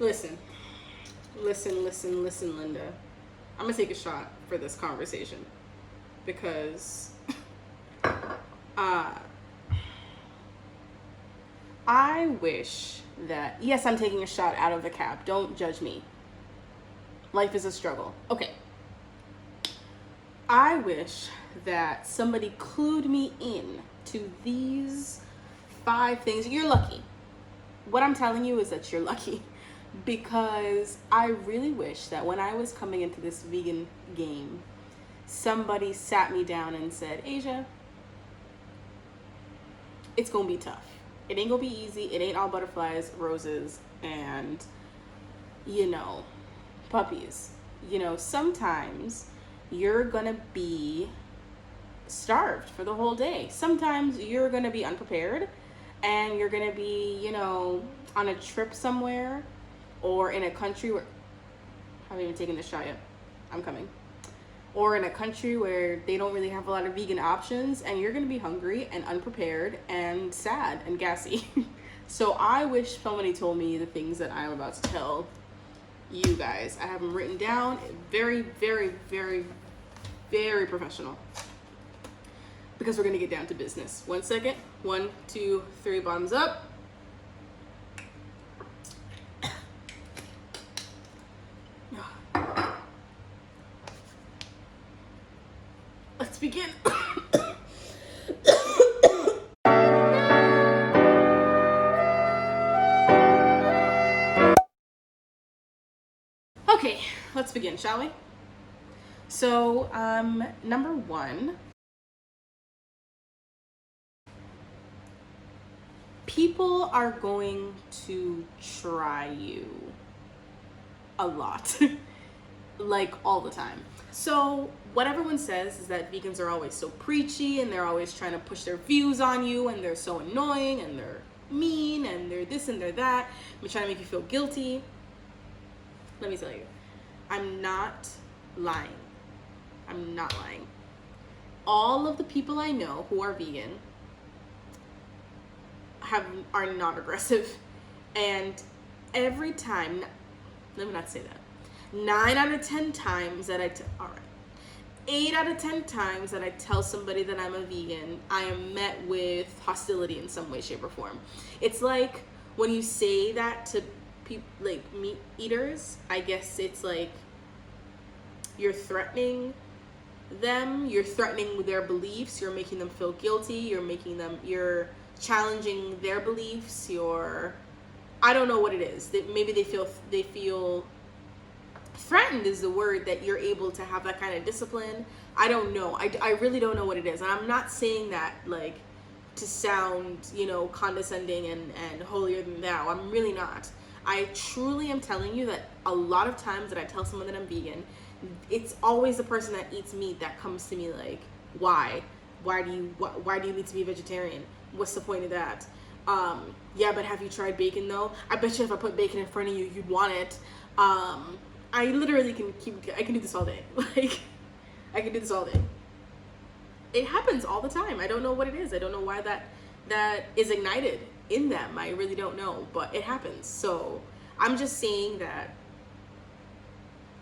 Listen, listen, Linda. I'm gonna take a shot for this conversation because uh, I wish that, yes, I'm taking a shot out of the cap. Don't judge me. Life is a struggle. Okay. I wish that somebody clued me in to these 5 things. You're lucky. What I'm telling you is that you're lucky, because I really wish that when I was coming into this vegan game, somebody sat me down and said, Asia, it's gonna be tough. It ain't gonna be easy. It ain't all butterflies, roses, and, puppies. Sometimes you're gonna be starved for the whole day. Sometimes you're gonna be unprepared and you're gonna be, on a trip somewhere or in a country where I haven't even taken the shot yet. I'm coming. Or in a country where they don't really have a lot of vegan options, and you're gonna be hungry and unprepared and sad and gassy. So I wish somebody told me the things that I'm about to tell you guys. I have them written down. Very, very, very, very professional. Because we're gonna get down to business. 1 second. 1, 2, 3, bottoms up. Let's begin. Okay, let's begin, shall we? So, number 1, people are going to try you a lot, like all the time. So what everyone says is that vegans are always so preachy and they're always trying to push their views on you, and they're so annoying and they're mean and they're this and they're that. They're trying to make you feel guilty. Let me tell you, I'm not lying. I'm not lying. All of the people I know who are vegan are not aggressive, and every time, let me not say that. 9 out of 10 times that 8 out of 10 times that I tell somebody that I'm a vegan, I am met with hostility in some way, shape, or form. It's like when you say that to people, like meat eaters, I guess it's like you're threatening them, you're threatening their beliefs, you're making them feel guilty, you're challenging their beliefs, I don't know what it is. Maybe they feel threatened is the word, that you're able to have that kind of discipline. I don't know. I really don't know what it is. And I'm not saying that like to sound, condescending and holier than thou. I'm really not. I truly am telling you that a lot of times that I tell someone that I'm vegan, it's always the person that eats meat that comes to me like, why? Why do you need to be vegetarian? What's the point of that? Yeah, but have you tried bacon though? I bet you if I put bacon in front of you, you'd want it. I literally I can do this all day. Like, I can do this all day. It happens all the time. I don't know what it is. I don't know why that is ignited in them. I really don't know, but it happens. So I'm just saying that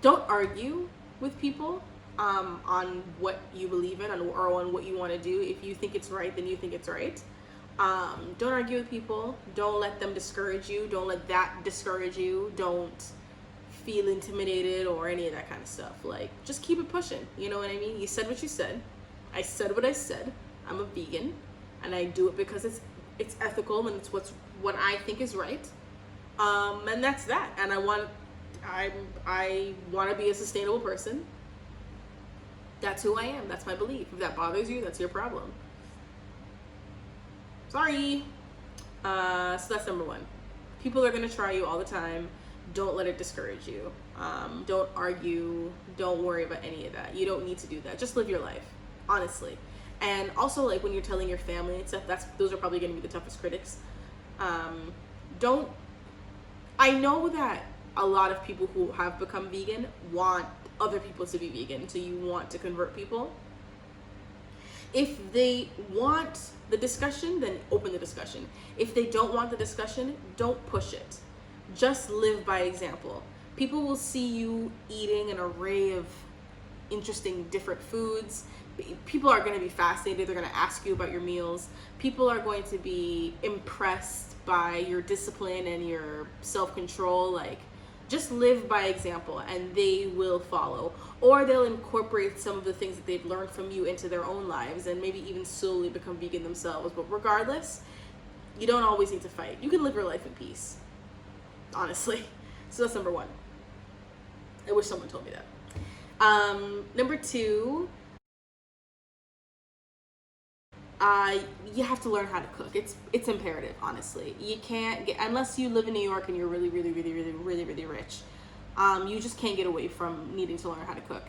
don't argue with people on what you believe in or on what you want to do. If you think it's right, then you think it's right. Don't argue with people. Don't let them discourage you. Don't let that discourage you. Don't feel intimidated or any of that kind of stuff. Like, just keep it pushing. You know what I mean? You said what you said. I said what I said. I'm a vegan, and I do it because it's ethical and it's what I think is right. And that's that. And I want to be a sustainable person. That's who I am. That's my belief. If that bothers you, that's your problem. Sorry. So that's number 1. People are going to try you all the time. Don't let it discourage you. Don't argue. Don't worry about any of that. You don't need to do that. Just live your life, honestly. And also, like, when you're telling your family and stuff, those are probably going to be the toughest critics. I know that a lot of people who have become vegan want other people to be vegan, so you want to convert people. If they want the discussion, then open the discussion. If they don't want the discussion, don't push it. Just live by example. People will see you eating an array of interesting different foods. People are going to be fascinated. They're going to ask you about your meals. People are going to be impressed by your discipline and your self-control. Like, just live by example and they will follow. Or they'll incorporate some of the things that they've learned from you into their own lives and maybe even slowly become vegan themselves. But regardless, you don't always need to fight. You can live your life in peace, honestly. So that's number one. I wish someone told me that. Number two, you have to learn how to cook. It's imperative, honestly. You can't get, unless you live in New York and you're really, really, really, really, really, really rich. You just can't get away from needing to learn how to cook.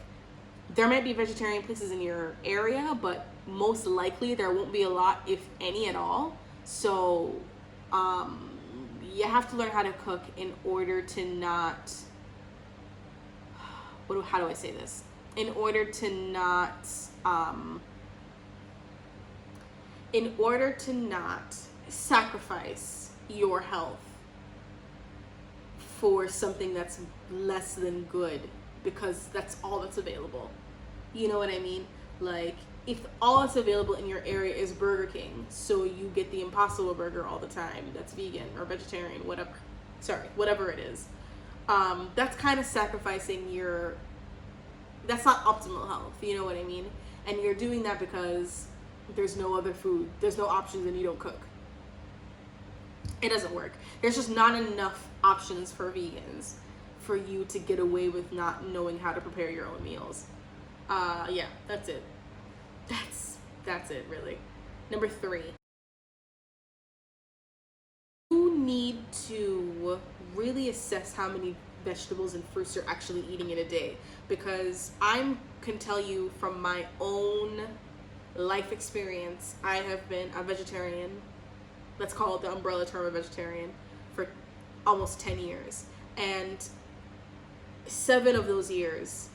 There might be vegetarian places in your area, but most likely there won't be a lot, if any at all. So, you have to learn how to cook in order to not, how do I say this? In order to not sacrifice your health for something that's less than good, because that's all that's available. You know what I mean? Like, if all that's available in your area is Burger King, so you get the Impossible Burger all the time, that's vegan or vegetarian, whatever it is, that's kind of sacrificing that's not optimal health, you know what I mean? And you're doing that because there's no other food, there's no options, and you don't cook. It doesn't work. There's just not enough options for vegans for you to get away with not knowing how to prepare your own meals. Yeah, that's it. That's it, really. Number three, you need to really assess how many vegetables and fruits you're actually eating in a day, because I can tell you from my own life experience, I have been a vegetarian, let's call it the umbrella term of vegetarian, for almost 10 years, and 7 of those years,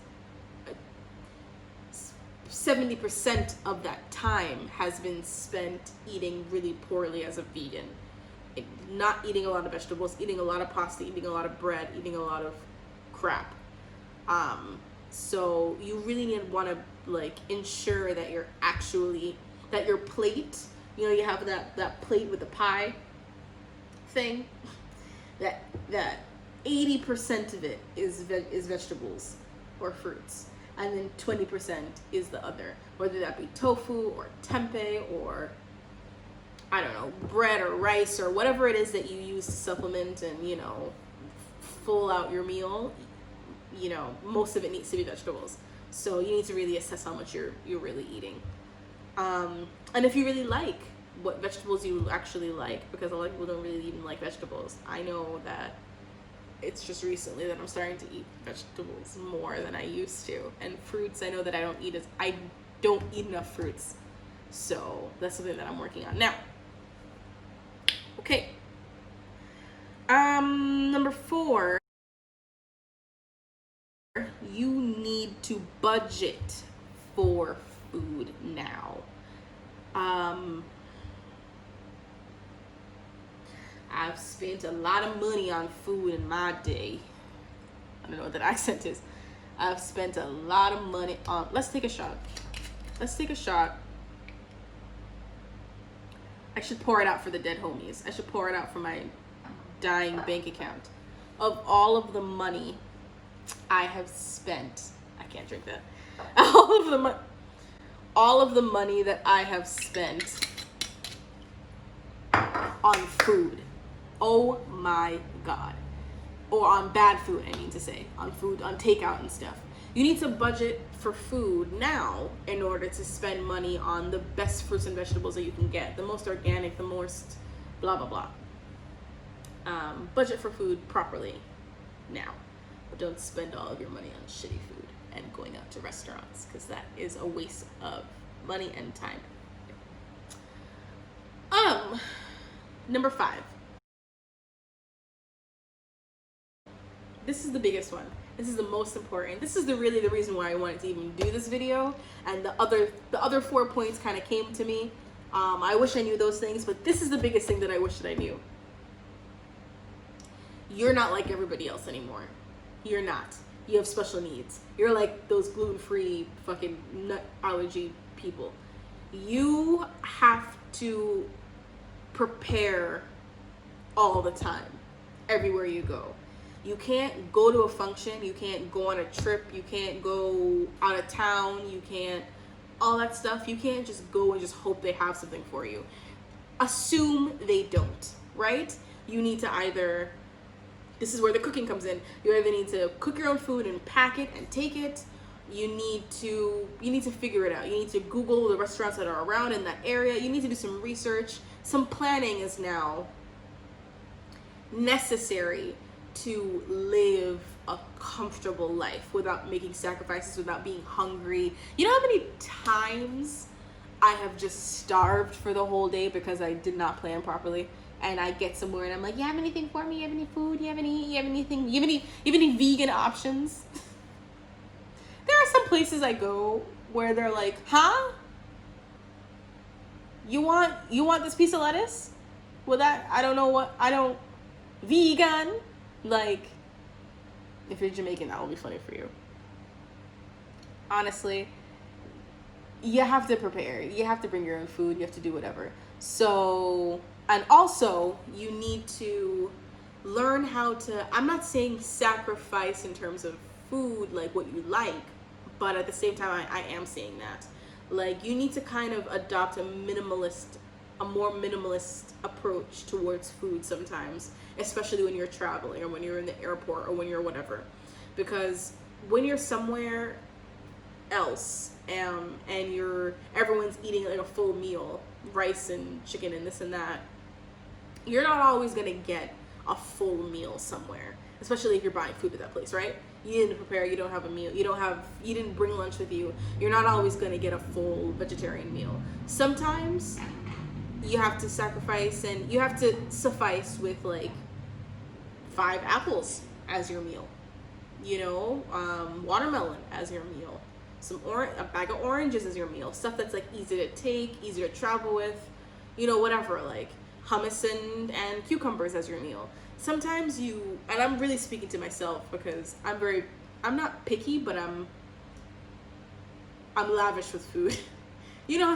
70% of that time has been spent eating really poorly as a vegan. Not eating a lot of vegetables, eating a lot of pasta, eating a lot of bread, eating a lot of crap. So you really want to ensure that that your plate, you have that plate with the pie thing, that 80% of it is vegetables or fruits, and then 20% is the other, whether that be tofu or tempeh or, I don't know, bread or rice or whatever it is that you use to supplement and, full out your meal. Most of it needs to be vegetables. So you need to really assess how much you're really eating. And if you really like what vegetables you actually like, because a lot of people don't really even like vegetables. I know that it's just recently that I'm starting to eat vegetables more than I used to. And fruits, I know that I don't eat enough fruits. So that's something that I'm working on now. Okay. Number 4, you need to budget for food now. I've spent a lot of money on food in my day. I don't know what that accent is. I've spent a lot of money on, let's take a shot. I should pour it out for the dead homies. I should pour it out for my dying bank account. Of all of the money I have spent, I can't drink that. All of the money that I have spent on food. Oh my God. Or on bad food, I mean to say. On food, on takeout and stuff. You need to budget for food now in order to spend money on the best fruits and vegetables that you can get. The most organic, the most blah, blah, blah. Budget for food properly now. But don't spend all of your money on shitty food and going out to restaurants, because that is a waste of money and time. Number 5. This is the biggest one. This is the most important. This is really the reason why I wanted to even do this video. And the other 4 points kind of came to me. I wish I knew those things, but this is the biggest thing that I wish that I knew. You're not like everybody else anymore. You're not. You have special needs. You're like those gluten-free fucking nut allergy people. You have to prepare all the time, everywhere you go. You can't go to a function, you can't go on a trip, you can't go out of town, you can't, all that stuff. You can't just go and just hope they have something for you. Assume they don't, right? You need to either, this is where the cooking comes in. You either need to cook your own food and pack it and take it. You need to figure it out. You need to Google the restaurants that are around in that area. You need to do some research. Some planning is now necessary to live a comfortable life without making sacrifices, without being hungry. You know how many times I have just starved for the whole day because I did not plan properly? And I get somewhere and I'm like, you have anything for me? You have any food? You have anything? You have any vegan options? There are some places I go where they're like, huh? You want this piece of lettuce? Well, vegan? Like, if you're Jamaican, that will be funny for you. Honestly, you have to prepare. You have to bring your own food. You have to do whatever. So, and also, you need to learn how to, I'm not saying sacrifice in terms of food, like what you like, but at the same time, I am saying that. Like, you need to kind of adopt a more minimalist approach towards food sometimes, especially when you're traveling or when you're in the airport or when you're whatever. Because when you're somewhere else and everyone's eating like a full meal, rice and chicken and this and that, you're not always gonna get a full meal somewhere, especially if you're buying food at that place, right? You didn't prepare, you don't have a meal, you didn't bring lunch with you. You're not always gonna get a full vegetarian meal. Sometimes you have to sacrifice and you have to suffice with like 5 apples as your meal, watermelon as your meal, a bag of oranges as your meal, stuff that's like easy to take, easy to travel with, whatever, like hummus and cucumbers as your meal. Sometimes and I'm really speaking to myself because I'm not picky, but I'm lavish with food. You know how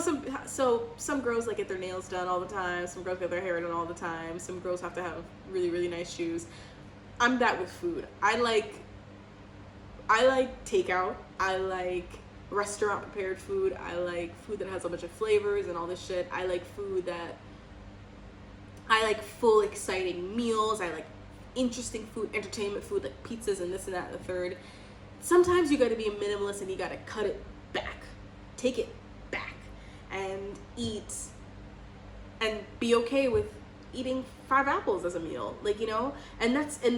some girls like get their nails done all the time, some girls get their hair done all the time, some girls have to have really, really nice shoes. I'm that with food. I like takeout. I like restaurant prepared food. I like food that has a bunch of flavors and all this shit. I like full exciting meals. I like interesting food, entertainment food, like pizzas and this and that and the third. Sometimes you gotta be a minimalist and you gotta cut it back. Take it back and eat and be okay with eating 5 apples as a meal, and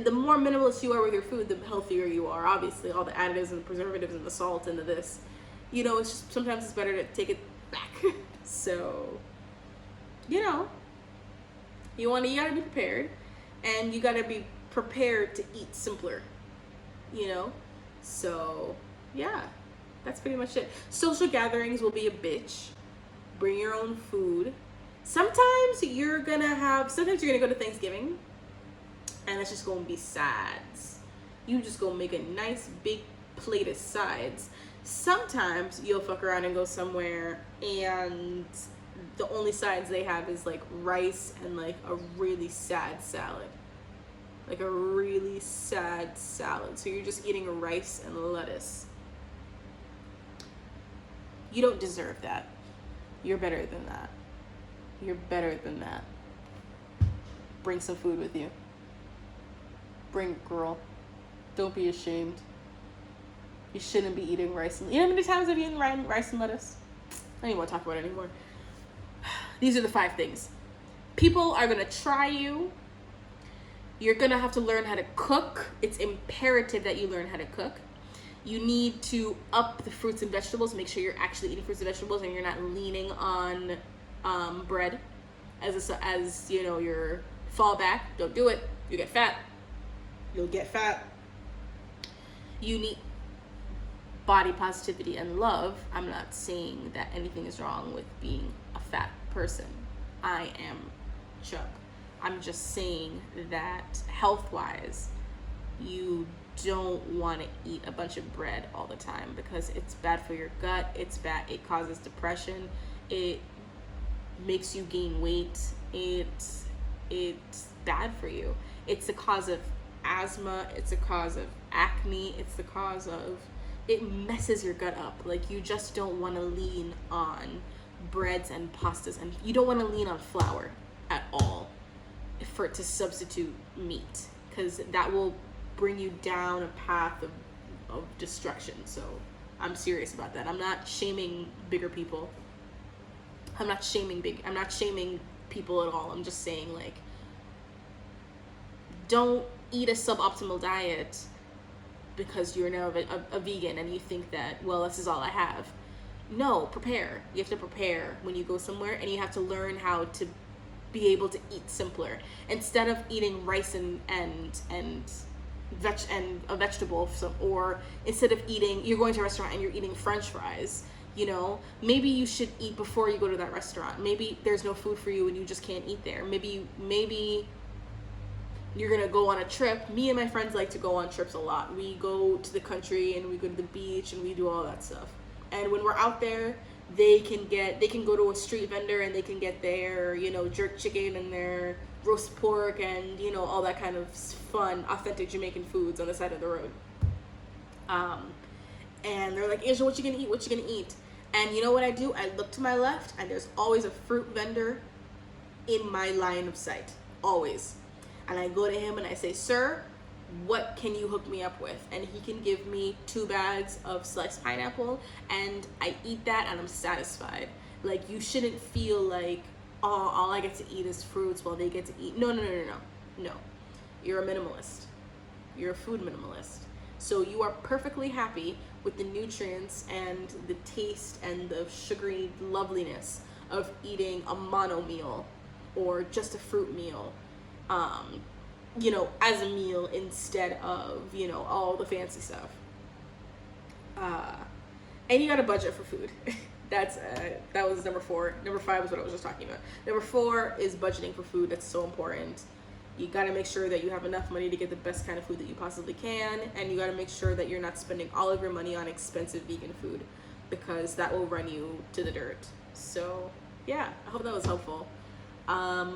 the more minimalist you are with your food, the healthier you are. Obviously, all the additives and the preservatives and the salt and this, it's just sometimes it's better to take it back. So, you gotta be prepared, and you gotta be prepared to eat simpler, so yeah, that's pretty much it. Social gatherings will be a bitch. Bring your own food. Sometimes you're gonna go to Thanksgiving and it's just gonna be sides. You just gonna make a nice big plate of sides. Sometimes you'll fuck around and go somewhere and the only sides they have is like rice and like a really sad salad. Like a really sad salad. So you're just eating rice and lettuce. You don't deserve that. You're better than that. You're better than that. Bring some food with you. Bring it, girl. Don't be ashamed. You shouldn't be eating rice and... You know how many times I've eaten rice and lettuce? I don't even want to talk about it anymore. These are the 5 things. People are going to try you. You're going to have to learn how to cook. It's imperative that you learn how to cook. You need to up the fruits and vegetables. Make sure you're actually eating fruits and vegetables and you're not leaning on bread as your fallback. Don't do it. You get fat. You'll get fat. You need body positivity and love. I'm not saying that anything is wrong with being a fat person. I am Chuck. I'm just saying that health-wise, you don't want to eat a bunch of bread all the time because it's bad for your gut. It's bad. It causes depression. It makes you gain weight. It's bad for you. It's a cause of asthma. It's a cause of acne. It's the cause of, it messes your gut up. Like, you just don't want to lean on breads and pastas, and you don't want to lean on flour at all for it to substitute meat, because that will bring you down a path of destruction. So I'm serious about that. I'm not shaming bigger people. I'm not shaming people at all. I'm just saying, like, don't eat a suboptimal diet because you're now a vegan and you think that, well, this is all I have. No, prepare. You have to prepare when you go somewhere, and you have to learn how to be able to eat simpler. Instead of eating rice and a vegetable, or instead of eating, you're going to a restaurant and you're eating French fries, you know, maybe you should eat before you go to that restaurant. Maybe there's no food for you and you just can't eat there. Maybe you're gonna go on a trip. Me and my friends like to go on trips a lot. We go to the country and we go to the beach and we do all that stuff. And when we're out there, they can go to a street vendor and they can get their, you know, jerk chicken and their roast pork and, you know, all that kind of fun, authentic Jamaican foods on the side of the road. And they're like, Angel, what you gonna eat? What you gonna eat? And you know what I do? I look to my left, and there's always a fruit vendor in my line of sight. Always. And I go to him and I say, sir, what can you hook me up with? And he can give me 2 bags of sliced pineapple, and I eat that and I'm satisfied. Like, you shouldn't feel like, oh, all I get to eat is fruits while they get to eat. No. You're a minimalist. You're a food minimalist. So you are perfectly happy with the nutrients and the taste and the sugary loveliness of eating a mono meal or just a fruit meal, you know, as a meal instead of, you know, all the fancy stuff. And you got to budget for food. That was number 4. Number 5 is what I was just talking about. Number 4 is budgeting for food. That's so important. You got to make sure that you have enough money to get the best kind of food that you possibly can, and you got to make sure that you're not spending all of your money on expensive vegan food, because that will run you to the dirt. So yeah, I hope that was helpful. Bye.